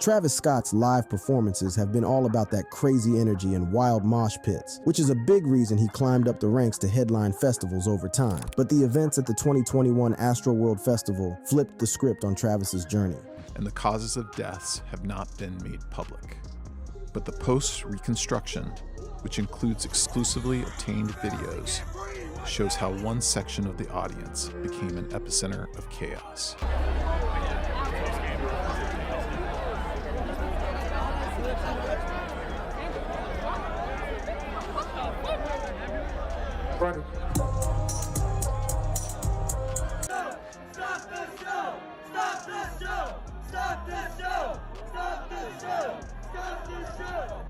Travis Scott's live performances have been all about that crazy energy and wild mosh pits, which is a big reason he climbed up the ranks to headline festivals over time. But the events at the 2021 Astroworld Festival flipped the script on Travis's journey. And the causes of deaths have not been made public. But the post-reconstruction, which includes exclusively obtained videos, shows how one section of the audience became an epicenter of chaos.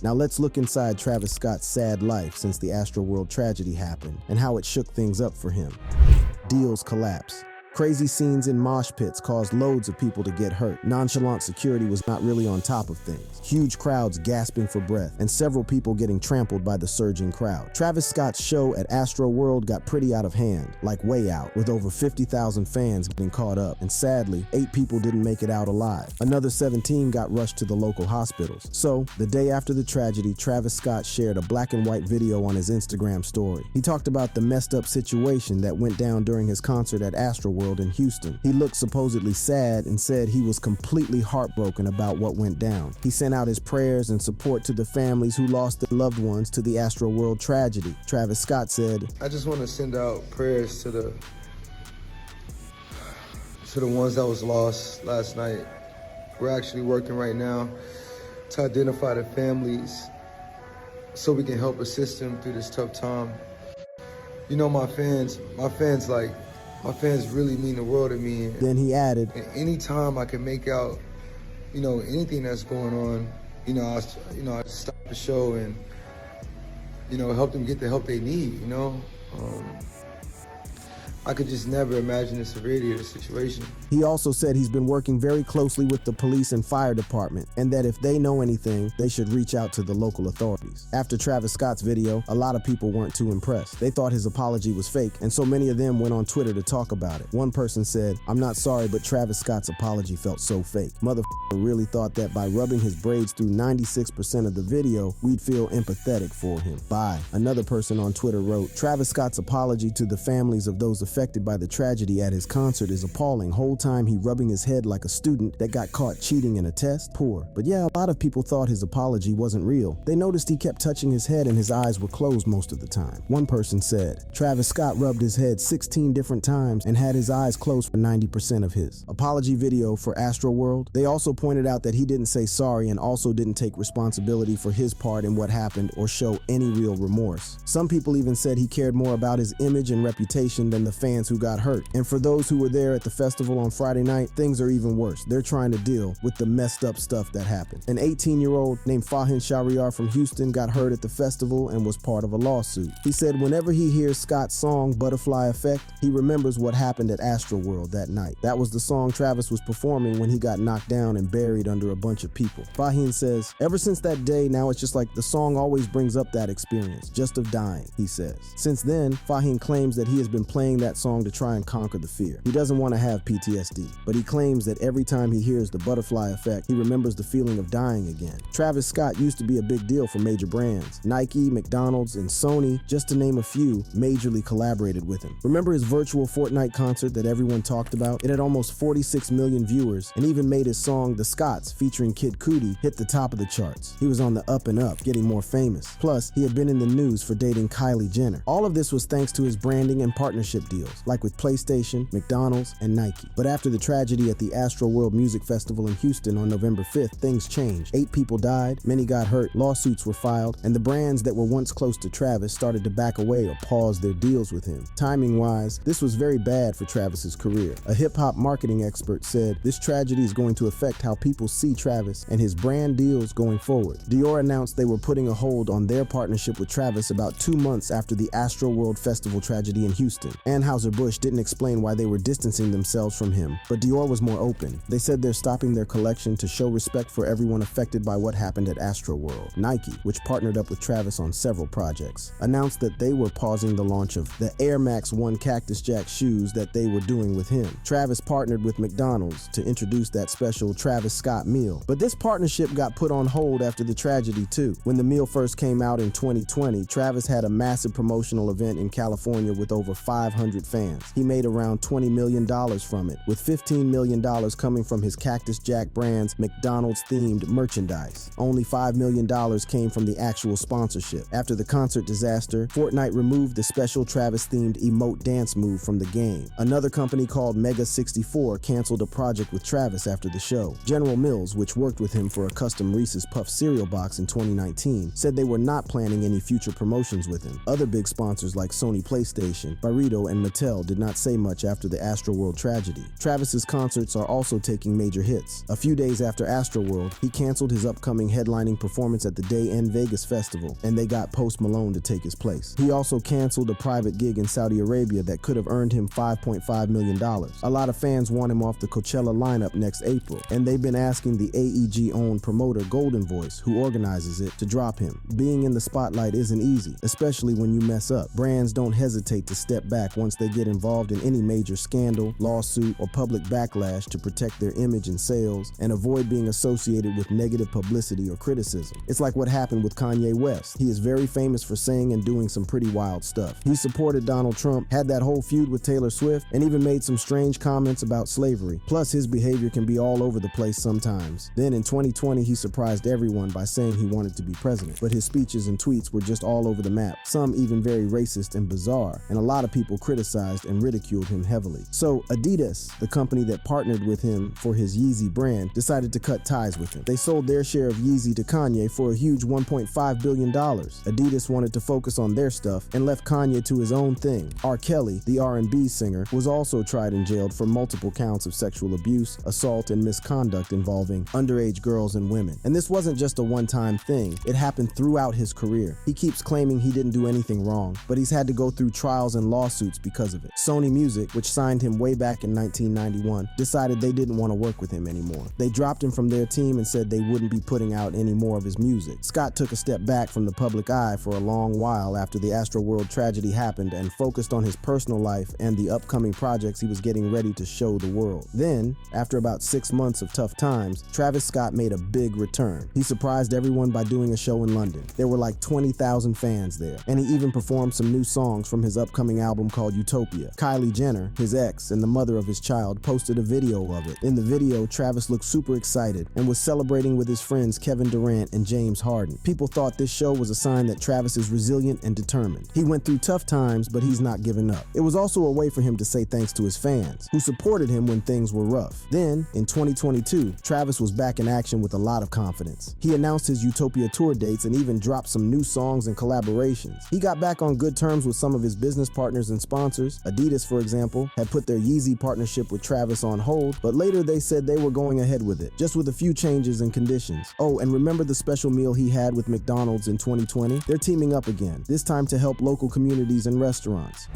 Now let's look inside Travis Scott's sad life since the Astroworld tragedy happened and how it shook things up for him. Deals collapse. Crazy scenes in mosh pits caused loads of people to get hurt. Nonchalant security was not really on top of things. Huge crowds gasping for breath, and several people getting trampled by the surging crowd. Travis Scott's show at Astroworld got pretty out of hand, like way out, with over 50,000 fans getting caught up, and sadly, 8 people didn't make it out alive. Another 17 got rushed to the local hospitals. So, the day after the tragedy, Travis Scott shared a black and white video on his Instagram story. He talked about the messed up situation that went down during his concert at Astroworld in Houston. He looked supposedly sad and said he was completely heartbroken about what went down. He sent out his prayers and support to the families who lost their loved ones to the Astroworld tragedy. Travis Scott said, "I just want to send out prayers to the ones that was lost last night. We're actually working right now to identify the families so we can help assist them through this tough time. You know, my fans really mean the world to me." Then he added, "And anytime I can make out, anything that's going on, I stop the show and, help them get the help they need, I could just never imagine the severity of the situation." He also said he's been working very closely with the police and fire department, and that if they know anything, they should reach out to the local authorities. After Travis Scott's video, a lot of people weren't too impressed. They thought his apology was fake, and so many of them went on Twitter to talk about it. One person said, "I'm not sorry, but Travis Scott's apology felt so fake. Motherfucker really thought that by rubbing his braids through 96% of the video, we'd feel empathetic for him. Bye." Another person on Twitter wrote, "Travis Scott's apology to the families of those affected by the tragedy at his concert is appalling. Whole time he rubbing his head like a student that got caught cheating in a test. Poor." But yeah, a lot of people thought his apology wasn't real. They noticed he kept touching his head and his eyes were closed most of the time. One person said, "Travis Scott rubbed his head 16 different times and had his eyes closed for 90% of his apology video for Astroworld." They also pointed out that he didn't say sorry and also didn't take responsibility for his part in what happened or show any real remorse. Some people even said he cared more about his image and reputation than the fans who got hurt. And for those who were there at the festival on Friday night, things are even worse. They're trying to deal with the messed up stuff that happened. An 18-year-old named Fahin Shahryar from Houston got hurt at the festival and was part of a lawsuit. He said whenever he hears Scott's song Butterfly Effect, he remembers what happened at Astroworld that night. That was the song Travis was performing when he got knocked down and buried under a bunch of people. Fahin says, "Ever since that day, now it's just like the song always brings up that experience, just of dying," he says. Since then, Fahin claims that he has been playing that song to try and conquer the fear. He doesn't want to have PTSD, but he claims that every time he hears the Butterfly Effect, he remembers the feeling of dying again. Travis Scott used to be a big deal for major brands. Nike, McDonald's, and Sony, just to name a few, majorly collaborated with him. Remember his virtual Fortnite concert that everyone talked about? It had almost 46 million viewers and even made his song The Scotts featuring Kid Cudi hit the top of the charts. He was on the up and up, getting more famous. Plus, he had been in the news for dating Kylie Jenner. All of this was thanks to his branding and partnership deals, like with PlayStation, McDonald's, and Nike. But after the tragedy at the Astroworld Music Festival in Houston on November 5th, things changed. 8 people died, many got hurt, lawsuits were filed, and the brands that were once close to Travis started to back away or pause their deals with him. Timing-wise, this was very bad for Travis's career. A hip-hop marketing expert said this tragedy is going to affect how people see Travis and his brand deals going forward. Dior announced they were putting a hold on their partnership with Travis about 2 months after the Astroworld Festival tragedy in Houston, and how Anheuser-Busch didn't explain why they were distancing themselves from him, but Dior was more open. They said they're stopping their collection to show respect for everyone affected by what happened at Astroworld. Nike, which partnered up with Travis on several projects, announced that they were pausing the launch of the Air Max 1 Cactus Jack shoes that they were doing with him. Travis partnered with McDonald's to introduce that special Travis Scott meal. But this partnership got put on hold after the tragedy too. When the meal first came out in 2020, Travis had a massive promotional event in California with over 500 fans. He made around $20 million from it, with $15 million coming from his Cactus Jack brand's McDonald's-themed merchandise. Only $5 million came from the actual sponsorship. After the concert disaster, Fortnite removed the special Travis-themed emote dance move from the game. Another company called Mega 64 canceled a project with Travis after the show. General Mills, which worked with him for a custom Reese's Puff cereal box in 2019, said they were not planning any future promotions with him. Other big sponsors like Sony PlayStation, Burrito, and Mattel did not say much after the Astroworld tragedy. Travis's concerts are also taking major hits. A few days after Astroworld, he canceled his upcoming headlining performance at the Day N Vegas Festival, and they got Post Malone to take his place. He also canceled a private gig in Saudi Arabia that could have earned him $5.5 million. A lot of fans want him off the Coachella lineup next April, and they've been asking the AEG-owned promoter Golden Voice, who organizes it, to drop him. Being in the spotlight isn't easy, especially when you mess up. Brands don't hesitate to step back once they get involved in any major scandal, lawsuit, or public backlash to protect their image and sales and avoid being associated with negative publicity or criticism. It's like what happened with Kanye West. He is very famous for saying and doing some pretty wild stuff. He supported Donald Trump, had that whole feud with Taylor Swift, and even made some strange comments about slavery. Plus, his behavior can be all over the place sometimes. Then in 2020, he surprised everyone by saying he wanted to be president, but his speeches and tweets were just all over the map, some even very racist and bizarre, and a lot of people criticized and ridiculed him heavily. So Adidas, the company that partnered with him for his Yeezy brand, decided to cut ties with him. They sold their share of Yeezy to Kanye for a huge $1.5 billion. Adidas wanted to focus on their stuff and left Kanye to his own thing. R. Kelly, the R&B singer, was also tried and jailed for multiple counts of sexual abuse, assault, and misconduct involving underage girls and women. And this wasn't just a one-time thing. It happened throughout his career. He keeps claiming he didn't do anything wrong, but he's had to go through trials and lawsuits because of it. Sony Music, which signed him way back in 1991, decided they didn't want to work with him anymore. They dropped him from their team and said they wouldn't be putting out any more of his music. Scott took a step back from the public eye for a long while after the Astroworld tragedy happened and focused on his personal life and the upcoming projects he was getting ready to show the world. Then, after about 6 months of tough times, Travis Scott made a big return. He surprised everyone by doing a show in London. There were like 20,000 fans there, and he even performed some new songs from his upcoming album called Utopia. Kylie Jenner, his ex and the mother of his child, posted a video of it. In the video, Travis looked super excited and was celebrating with his friends Kevin Durant and James Harden. People thought this show was a sign that Travis is resilient and determined. He went through tough times, but he's not giving up. It was also a way for him to say thanks to his fans, who supported him when things were rough. Then, in 2022, Travis was back in action with a lot of confidence. He announced his Utopia tour dates and even dropped some new songs and collaborations. He got back on good terms with some of his business partners and sponsors. Adidas, for example, had put their Yeezy partnership with Travis on hold, but later they said they were going ahead with it, just with a few changes and conditions. Oh, and remember the special meal he had with McDonald's in 2020? They're teaming up again, this time to help local communities and restaurants.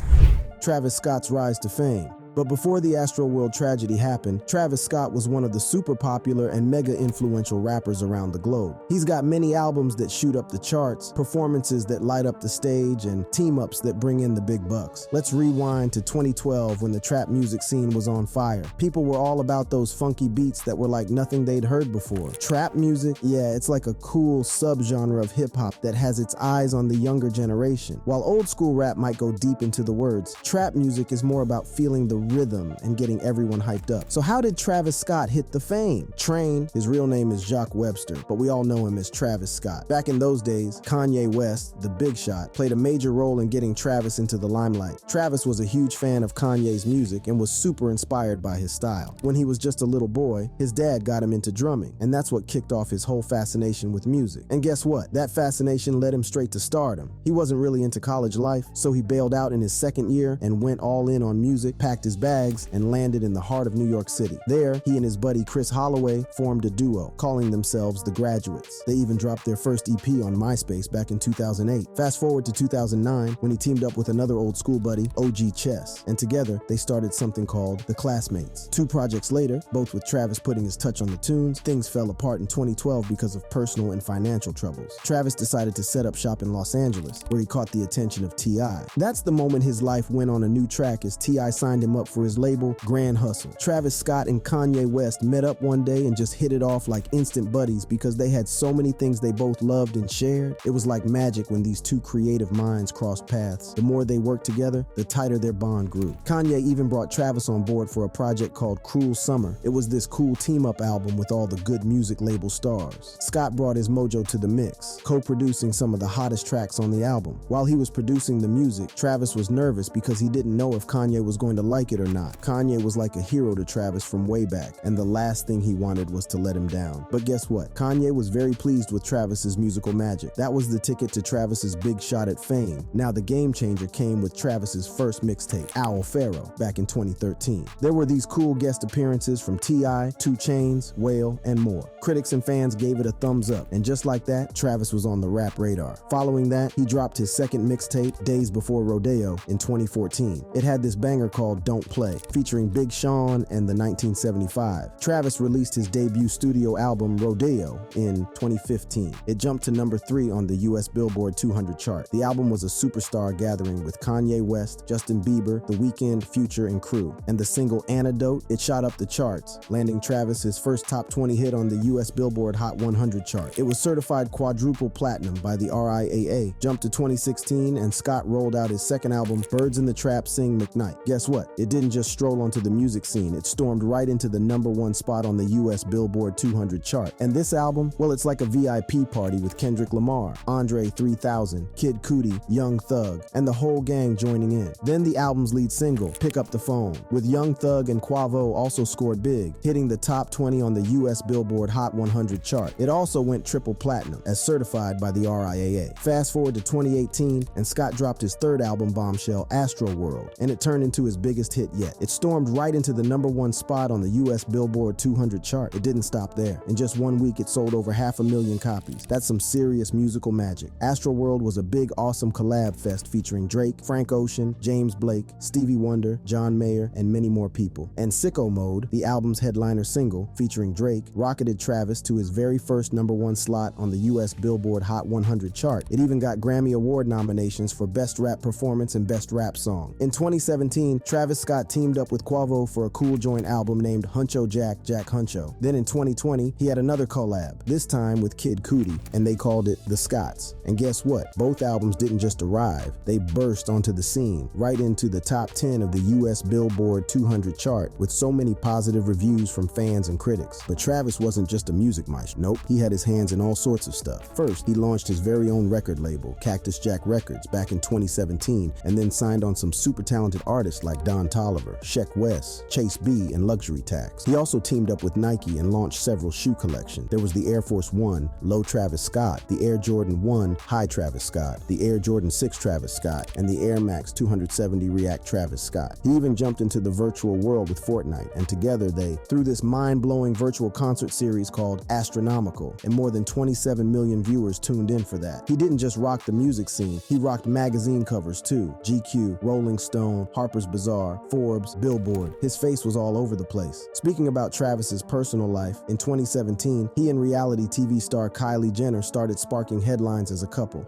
Travis Scott's rise to fame. But before the Astroworld tragedy happened, Travis Scott was one of the super popular and mega influential rappers around the globe. He's got many albums that shoot up the charts, performances that light up the stage, and team-ups that bring in the big bucks. Let's rewind to 2012 when the trap music scene was on fire. People were all about those funky beats that were like nothing they'd heard before. Trap music, yeah, it's like a cool subgenre of hip-hop that has its eyes on the younger generation. While old school rap might go deep into the words, trap music is more about feeling the rhythm and getting everyone hyped up. So how did Travis Scott hit the fame? Train, his real name is Jacques Webster, but we all know him as Travis Scott. Back in those days, Kanye West, the big shot, played a major role in getting Travis into the limelight. Travis was a huge fan of Kanye's music and was super inspired by his style. When he was just a little boy, his dad got him into drumming, and that's what kicked off his whole fascination with music. And guess what? That fascination led him straight to stardom. He wasn't really into college life, so he bailed out in his second year and went all in on music, packed his his bags and landed in the heart of New York City. There, he and his buddy Chris Holloway formed a duo, calling themselves The Graduates. They even dropped their first EP on MySpace back in 2008. Fast forward to 2009, when he teamed up with another old school buddy, OG Chess, and together they started something called The Classmates. 2 projects later, both with Travis putting his touch on the tunes, things fell apart in 2012 because of personal and financial troubles. Travis decided to set up shop in Los Angeles, where he caught the attention of T.I. That's the moment his life went on a new track as T.I. signed him up for his label, Grand Hustle. Travis Scott and Kanye West met up one day and just hit it off like instant buddies because they had so many things they both loved and shared. It was like magic when these two creative minds crossed paths. The more they worked together, the tighter their bond grew. Kanye even brought Travis on board for a project called Cruel Summer. It was this cool team-up album with all the good music label stars. Scott brought his mojo to the mix, co-producing some of the hottest tracks on the album. While he was producing the music, Travis was nervous because he didn't know if Kanye was going to like it or not. Kanye was like a hero to Travis from way back, and the last thing he wanted was to let him down. But guess what? Kanye was very pleased with Travis's musical magic. That was the ticket to Travis's big shot at fame. Now the game changer came with Travis's first mixtape, Owl Pharaoh, back in 2013. There were these cool guest appearances from T.I., 2 Chainz, Whale, and more. Critics and fans gave it a thumbs up, and just like that, Travis was on the rap radar. Following that, he dropped his second mixtape, Days Before Rodeo, in 2014. It had this banger called Don't Play, featuring Big Sean and the 1975. Travis released his debut studio album, Rodeo, in 2015. It jumped to number 3 on the US Billboard 200 chart. The album was a superstar gathering with Kanye West, Justin Bieber, The Weeknd, Future, and crew. And the single Antidote, it shot up the charts, landing Travis his first top 20 hit on the US Billboard Hot 100 chart. It was certified quadruple platinum by the RIAA, jumped to 2016, and Scott rolled out his second album, Birds in the Trap Sing McKnight. Guess what? It didn't just stroll onto the music scene, it stormed right into the number 1 spot on the US Billboard 200 chart. And this album, well, it's like a VIP party with Kendrick Lamar, Andre 3000, Kid Cudi, Young Thug, and the whole gang joining in. Then the album's lead single, Pick Up the Phone, with Young Thug and Quavo also scored big, hitting the top 20 on the US Billboard Hot 100 chart. It also went triple platinum, as certified by the RIAA. Fast forward to 2018, and Scott dropped his third album, Bombshell, Astroworld, and it turned into his biggest hit yet. It stormed right into the number 1 spot on the US Billboard 200 chart. It didn't stop there. In just 1 week, it sold over 500,000 copies. That's some serious musical magic. Astroworld was a big, awesome collab fest featuring Drake, Frank Ocean, James Blake, Stevie Wonder, John Mayer, and many more people. And Sicko Mode, the album's headliner single, featuring Drake, rocketed Travis to his very first number 1 slot on the US Billboard Hot 100 chart. It even got Grammy Award nominations for Best Rap Performance and Best Rap Song. In 2017, Travis Scott teamed up with Quavo for a cool joint album named Huncho Jack, Jack Huncho. Then in 2020, he had another collab, this time with Kid Cudi, and they called it The Scotts. And guess what? Both albums didn't just arrive, they burst onto the scene, right into the top 10 of the US Billboard 200 chart, with so many positive reviews from fans and critics. But Travis wasn't just a music maestro. Nope, he had his hands in all sorts of stuff. First, he launched his very own record label, Cactus Jack Records, back in 2017, and then signed on some super talented artists like Don Toliver, Sheck West, Chase B, and Luxury Tax. He also teamed up with Nike and launched several shoe collections. There was the Air Force One, Low Travis Scott, the Air Jordan 1, High Travis Scott, the Air Jordan 6 Travis Scott, and the Air Max 270 React Travis Scott. He even jumped into the virtual world with Fortnite, and together they threw this mind-blowing virtual concert series called Astronomical, and more than 27 million viewers tuned in for that. He didn't just rock the music scene, he rocked magazine covers too. GQ, Rolling Stone, Harper's Bazaar, Forbes, Billboard. His face was all over the place. Speaking about Travis's personal life, in 2017, he and reality TV star Kylie Jenner started sparking headlines as a couple.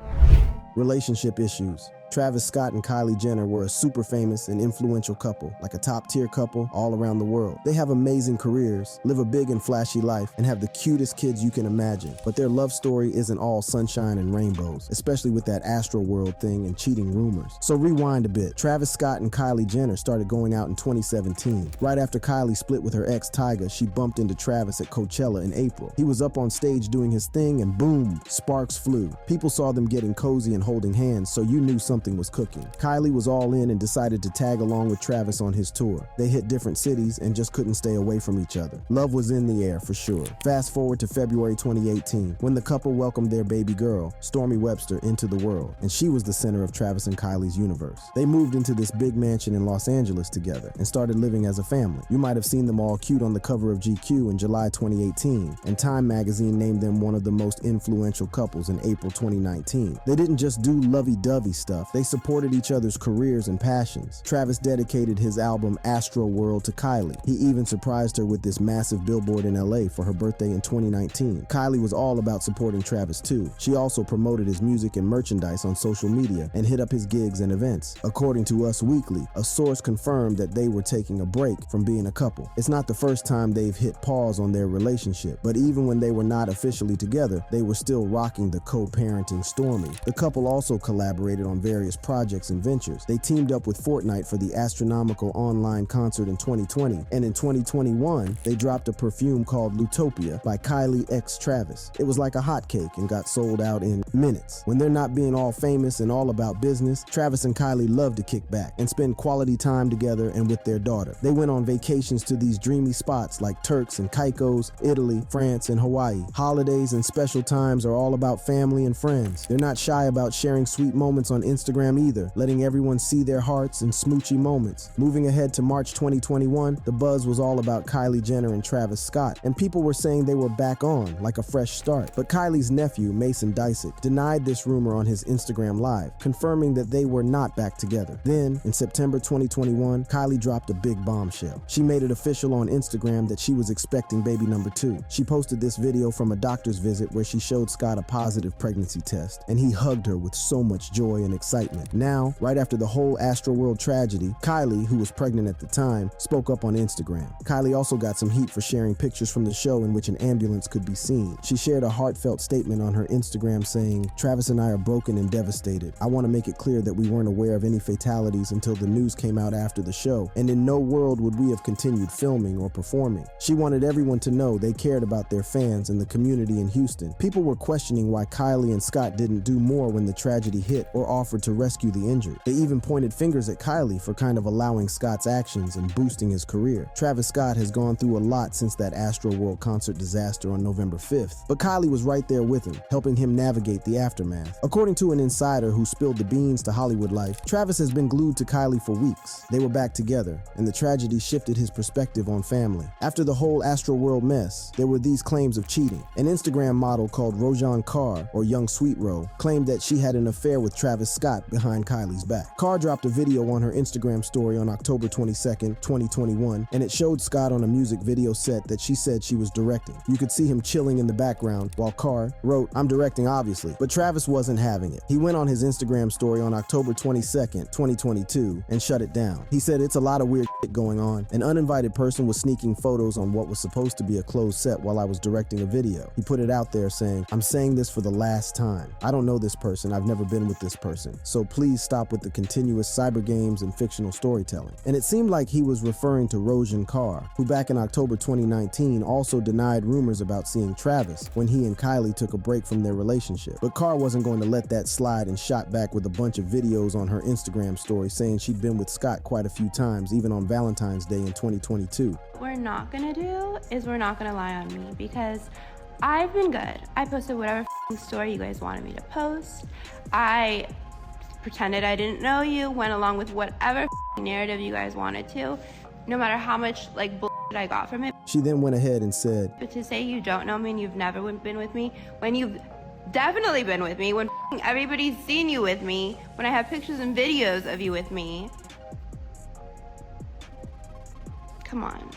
Relationship issues. Travis Scott and Kylie Jenner were a super famous and influential couple, like a top-tier couple all around the world. They have amazing careers, live a big and flashy life, and have the cutest kids you can imagine. But their love story isn't all sunshine and rainbows, especially with that Astroworld thing and cheating rumors. So rewind a bit. Travis Scott and Kylie Jenner started going out in 2017. Right after Kylie split with her ex Tyga, she bumped into Travis at Coachella in April. He was up on stage doing his thing and boom, sparks flew. People saw them getting cozy and holding hands, so you knew something something was cooking. Kylie was all in and decided to tag along with Travis on his tour. They hit different cities and just couldn't stay away from each other. Love was in the air for sure. Fast forward to February 2018, when the couple welcomed their baby girl, Stormy Webster, into the world, and she was the center of Travis and Kylie's universe. They moved into this big mansion in Los Angeles together and started living as a family. You might have seen them all cute on the cover of GQ in July 2018, and Time magazine named them one of the most influential couples in April 2019. They didn't just do lovey-dovey stuff, they supported each other's careers and passions. Travis dedicated his album Astro World to Kylie. He even surprised her with this massive billboard in LA for her birthday in 2019. Kylie was all about supporting Travis too. She also promoted his music and merchandise on social media and hit up his gigs and events. According to Us Weekly, a source confirmed that they were taking a break from being a couple. It's not the first time they've hit pause on their relationship, but even when they were not officially together, they were still rocking the co-parenting Stormy. The couple also collaborated on various projects and ventures. They teamed up with Fortnite for the astronomical online concert in 2020, and in 2021, they dropped a perfume called Lutopia by Kylie x Travis. It was like a hotcake and got sold out in minutes. When they're not being all famous and all about business, Travis and Kylie love to kick back and spend quality time together and with their daughter. They went on vacations to these dreamy spots like Turks and Caicos, Italy, France, and Hawaii. Holidays and special times are all about family and friends. They're not shy about sharing sweet moments on Instagram either, letting everyone see their hearts and smoochy moments. Moving ahead to March 2021, the buzz was all about Kylie Jenner and Travis Scott, and people were saying they were back on, like a fresh start. But Kylie's nephew, Mason Disick, denied this rumor on his Instagram Live, confirming that they were not back together. Then, in September 2021, Kylie dropped a big bombshell. She made it official on Instagram that she was expecting baby number 2. She posted this video from a doctor's visit where she showed Scott a positive pregnancy test, and he hugged her with so much joy and excitement. Now, right after the whole Astroworld tragedy, Kylie, who was pregnant at the time, spoke up on Instagram. Kylie also got some heat for sharing pictures from the show in which an ambulance could be seen. She shared a heartfelt statement on her Instagram saying, "Travis and I are broken and devastated. I want to make it clear that we weren't aware of any fatalities until the news came out after the show, and in no world would we have continued filming or performing." She wanted everyone to know they cared about their fans and the community in Houston. People were questioning why Kylie and Scott didn't do more when the tragedy hit or offered to rescue the injured. They even pointed fingers at Kylie for kind of allowing Scott's actions and boosting his career. Travis Scott has gone through a lot since that Astroworld concert disaster on November 5th, but Kylie was right there with him, helping him navigate the aftermath. According to an insider who spilled the beans to Hollywood Life, Travis has been glued to Kylie for weeks. They were back together, and the tragedy shifted his perspective on family. After the whole Astroworld mess, there were these claims of cheating. An Instagram model called Rojan Carr, or Young Sweet Ro, claimed that she had an affair with Travis Scott behind Kylie's back. Carr dropped a video on her Instagram story on October 22nd, 2021, and it showed Scott on a music video set that she said she was directing. You could see him chilling in the background while Carr wrote, "I'm directing obviously," but Travis wasn't having it. He went on his Instagram story on October 22nd, 2022, and shut it down. He said, "It's a lot of weird shit going on. An uninvited person was sneaking photos on what was supposed to be a closed set while I was directing a video." He put it out there saying, "I'm saying this for the last time. I don't know this person. I've never been with this person. So please stop with the continuous cyber games and fictional storytelling." And it seemed like he was referring to Rojan Carr, who back in October 2019 also denied rumors about seeing Travis when he and Kylie took a break from their relationship. But Carr wasn't going to let that slide and shot back with a bunch of videos on her Instagram story saying she'd been with Scott quite a few times, even on Valentine's Day in 2022. What we're not gonna do is we're not gonna lie on me, because I've been good. I posted whatever story you guys wanted me to post. I pretended I didn't know you, went along with whatever narrative you guys wanted to, no matter how much bullshit I got from it. She then went ahead and said, "But to say you don't know me and you've never been with me, when you've definitely been with me, when everybody's seen you with me, when I have pictures and videos of you with me. Come on.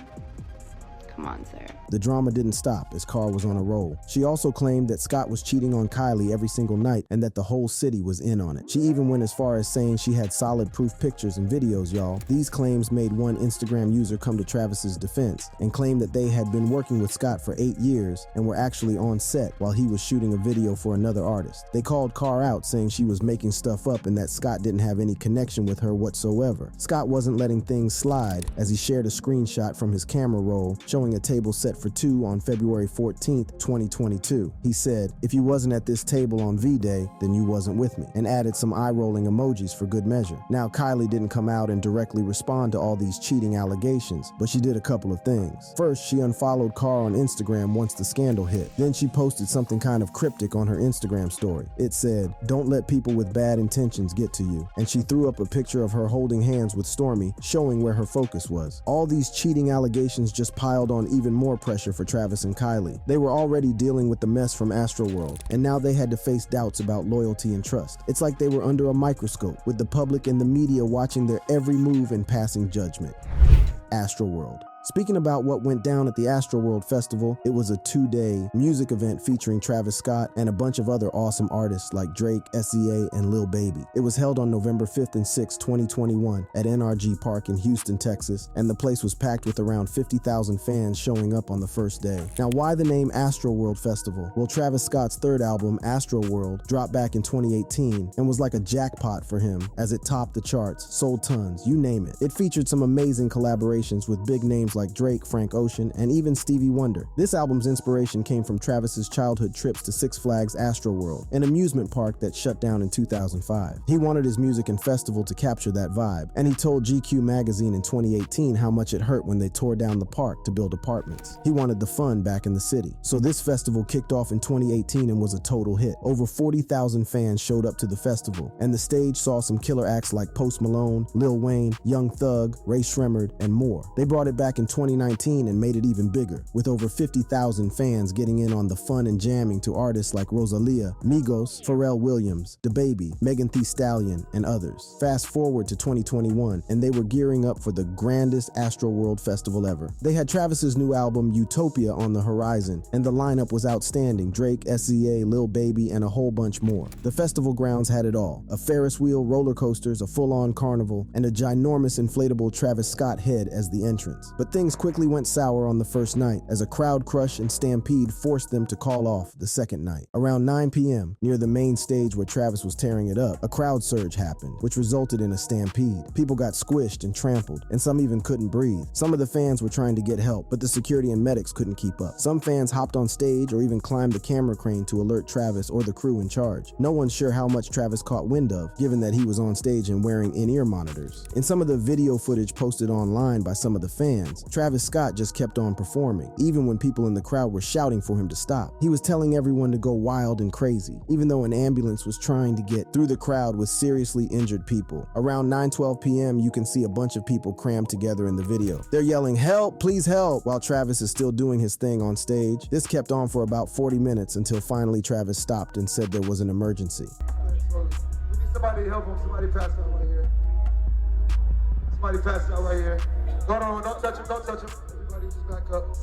Come on, sir." The drama didn't stop as Carr was on a roll. She also claimed that Scott was cheating on Kylie every single night and that the whole city was in on it. She even went as far as saying she had solid proof pictures and videos, y'all. These claims made one Instagram user come to Travis's defense and claim that they had been working with Scott for 8 years and were actually on set while he was shooting a video for another artist. They called Carr out, saying she was making stuff up and that Scott didn't have any connection with her whatsoever. Scott wasn't letting things slide as he shared a screenshot from his camera roll showing showing a table set for two on February 14th, 2022. He said, "If you wasn't at this table on V-Day, then you wasn't with me," and added some eye-rolling emojis for good measure. Now, Kylie didn't come out and directly respond to all these cheating allegations, but she did a couple of things. First, she unfollowed Carr on Instagram once the scandal hit. Then she posted something kind of cryptic on her Instagram story. It said, "Don't let people with bad intentions get to you." And she threw up a picture of her holding hands with Stormi, showing where her focus was. All these cheating allegations just piled on even more pressure for Travis and Kylie. They were already dealing with the mess from Astroworld, and now they had to face doubts about loyalty and trust. It's like they were under a microscope, with the public and the media watching their every move and passing judgment. Astroworld. Speaking about what went down at the Astroworld Festival, it was a 2-day music event featuring Travis Scott and a bunch of other awesome artists like Drake, SZA, and Lil Baby. It was held on November 5th and 6th, 2021 at NRG Park in Houston, Texas, and the place was packed with around 50,000 fans showing up on the first day. Now, why the name Astroworld Festival? Well, Travis Scott's third album, Astroworld, dropped back in 2018 and was like a jackpot for him as it topped the charts, sold tons, you name it. It featured some amazing collaborations with big names like Drake, Frank Ocean, and even Stevie Wonder. This album's inspiration came from Travis's childhood trips to Six Flags Astroworld, an amusement park that shut down in 2005. He wanted his music and festival to capture that vibe, and he told GQ magazine in 2018 how much it hurt when they tore down the park to build apartments. He wanted the fun back in the city. So this festival kicked off in 2018 and was a total hit. Over 40,000 fans showed up to the festival, and the stage saw some killer acts like Post Malone, Lil Wayne, Young Thug, Ray Shremmerd, and more. They brought it back in 2019 and made it even bigger, with over 50,000 fans getting in on the fun and jamming to artists like Rosalia, Migos, Pharrell Williams, DaBaby, Megan Thee Stallion, and others. Fast forward to 2021, and they were gearing up for the grandest Astroworld Festival ever. They had Travis's new album Utopia on the horizon, and the lineup was outstanding: Drake, SZA, Lil Baby, and a whole bunch more. The festival grounds had it all: a Ferris wheel, roller coasters, a full-on carnival, and a ginormous inflatable Travis Scott head as the entrance. But things quickly went sour on the first night, as a crowd crush and stampede forced them to call off the second night. Around 9 p.m., near the main stage where Travis was tearing it up, a crowd surge happened, which resulted in a stampede. People got squished and trampled, and some even couldn't breathe. Some of the fans were trying to get help, but the security and medics couldn't keep up. Some fans hopped on stage or even climbed the camera crane to alert Travis or the crew in charge. No one's sure how much Travis caught wind of, given that he was on stage and wearing in-ear monitors. In some of the video footage posted online by some of the fans, Travis Scott just kept on performing, even when people in the crowd were shouting for him to stop. He was telling everyone to go wild and crazy, even though an ambulance was trying to get through the crowd with seriously injured people. Around 9:12 p.m., you can see a bunch of people crammed together in the video. They're yelling, "Help, please help," while Travis is still doing his thing on stage. This kept on for about 40 minutes until finally Travis stopped and said there was an emergency. We need somebody to help him. Somebody passed out right here. Somebody passed out right here. Hold on, don't touch him, don't touch him. Everybody just back up.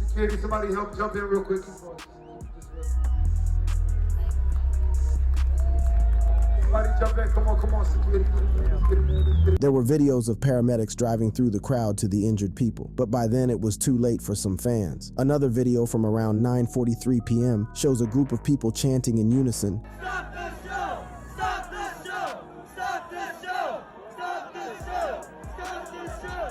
Security, somebody help jump in real quick. Keep going. Somebody jump in, come on, security. There were videos of paramedics driving through the crowd to the injured people, but by then it was too late for some fans. Another video from around 9:43 p.m. shows a group of people chanting in unison, "Stop the show! Stop the show! Stop the show! Stop the show! Stop the show!"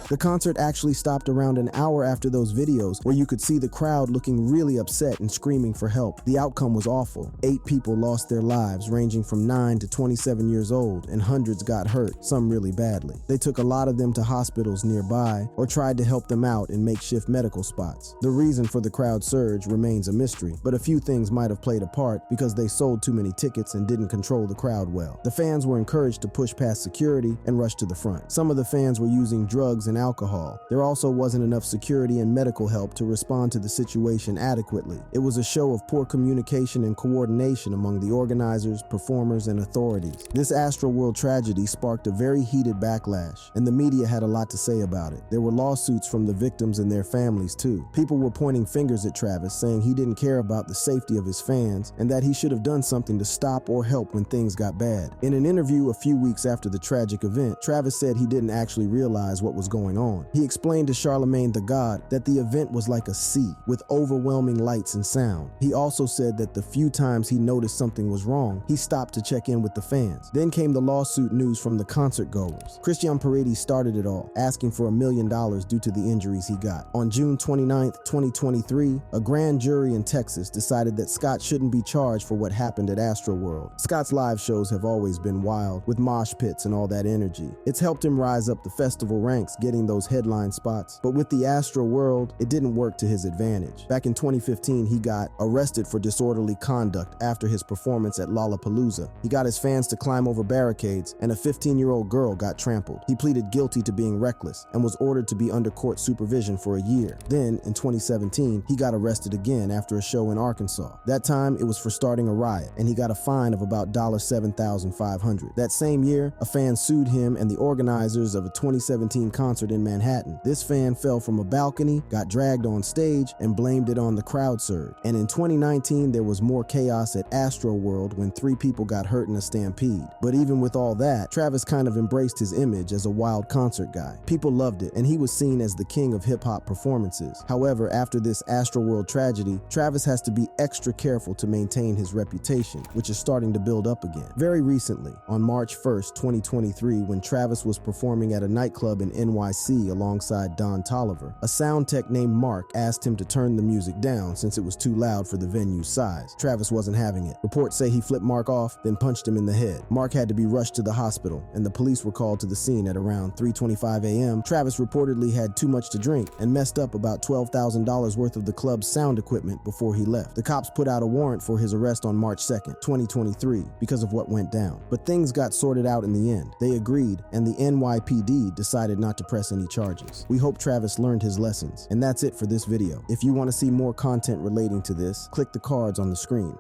The concert actually stopped around an hour after those videos, where you could see the crowd looking really upset and screaming for help. The outcome was awful. 8 people lost their lives, ranging from 9 to 27 years old, and hundreds got hurt, some really badly. They took a lot of them to hospitals nearby or tried to help them out in makeshift medical spots. The reason for the crowd surge remains a mystery, but a few things might have played a part because they sold too many tickets and didn't control the crowd well. The fans were encouraged to push past security and rush to the front. Some of the fans were using drugs and alcohol. There also wasn't enough security and medical help to respond to the situation adequately. It was a show of poor communication and coordination among the organizers, performers, and authorities. This Astroworld tragedy sparked a very heated backlash, and the media had a lot to say about it. There were lawsuits from the victims and their families too. People were pointing fingers at Travis, saying he didn't care about the safety of his fans and that he should have done something to stop or help when things got bad. In an interview a few weeks after the tragic event, Travis said he didn't actually realize what was going going on. He explained to Charlemagne the God that the event was like a sea with overwhelming lights and sound. He also said that the few times he noticed something was wrong, he stopped to check in with the fans. Then came the lawsuit news from the concert goers. Christian Paredes started it all, asking for $1 million due to the injuries he got. On June 29, 2023, a grand jury in Texas decided that Scott shouldn't be charged for what happened at Astroworld. Scott's live shows have always been wild, with mosh pits and all that energy. It's helped him rise up the festival ranks, getting those headline spots. But with the Astroworld, it didn't work to his advantage. Back in 2015, he got arrested for disorderly conduct after his performance at Lollapalooza. He got his fans to climb over barricades, and a 15-year-old girl got trampled. He pleaded guilty to being reckless and was ordered to be under court supervision for a year. Then, in 2017, he got arrested again after a show in Arkansas. That time, it was for starting a riot, and he got a fine of about $7,500. That same year, a fan sued him and the organizers of a 2017 concert in Manhattan. This fan fell from a balcony, got dragged on stage, and blamed it on the crowd surge. And in 2019, there was more chaos at Astroworld when 3 people got hurt in a stampede. But even with all that, Travis kind of embraced his image as a wild concert guy. People loved it, and he was seen as the king of hip-hop performances. However, after this Astroworld tragedy, Travis has to be extra careful to maintain his reputation, which is starting to build up again. Very recently, on March 1st, 2023, when Travis was performing at a nightclub in NYC alongside Don Toliver, a sound tech named Mark asked him to turn the music down since it was too loud for the venue's size. Travis wasn't having it. Reports say he flipped Mark off, then punched him in the head. Mark had to be rushed to the hospital, and the police were called to the scene at around 3:25 a.m. Travis reportedly had too much to drink and messed up about $12,000 worth of the club's sound equipment before he left. The cops put out a warrant for his arrest on March 2nd, 2023, because of what went down. But things got sorted out in the end. They agreed, and the NYPD decided not to press any charges. We hope Travis learned his lessons. And that's it for this video. If you want to see more content relating to this, click the cards on the screen.